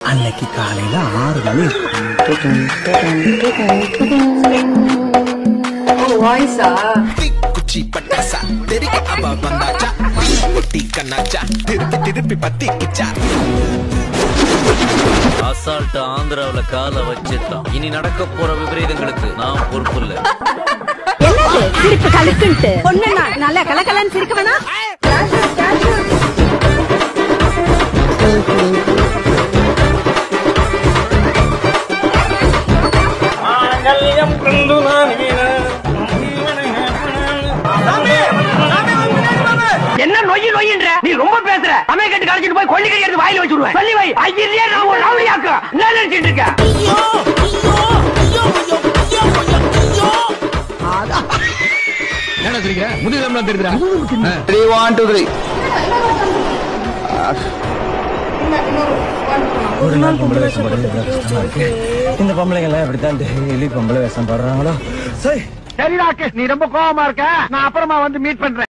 அன்னைக்கு காலையில 6 மணி குச்சி பட்டாசா தெரிக்க அவ வந்தாச்சா ஒட்டி கண்ணாச்சா திருப்பி திருப்பி பத்தி கிச்சா அசால்ட் ஆந்திராவுல கால வச்சுட்டான். இனி நடக்க போற விபரீதங்களுக்கு நான் பொறுப்பு இல்ல. சிரிப்பு கலக்குன்ட்டு பொண்ணு நல்லா கலக்கலன்னு சிரிக்க வேணா. என்ன நொய்யி நொய்யின்ற நீ ரொம்ப பேசுற. சமய கட்டு கழிச்சிட்டு போய் கொள்ளிக்கறி எடுத்து வாயில வச்சுடுவேன். சொல்லி வை. ஐயே நான் ஒரு ரவுடியாக்கு என்ன நினைச்சிட்டு இருக்க? என்ன சொல்றீங்க? முடியலன்னா தெரியுதா? 3 1 2 3 ஒரு நாள் பொம்பளை வேஷம் போடுறது கஷ்டமா இருக்கு. இந்த பொம்பளைங்க எல்லாம் எப்படித்தான் டெய்லி பொம்பளை வேஷம் போடுறாங்களோ. சரி ராகேஷ், நீ ரொம்ப கோவமா இருக்க. நான் அப்புறமா வந்து மீட் பண்றேன்.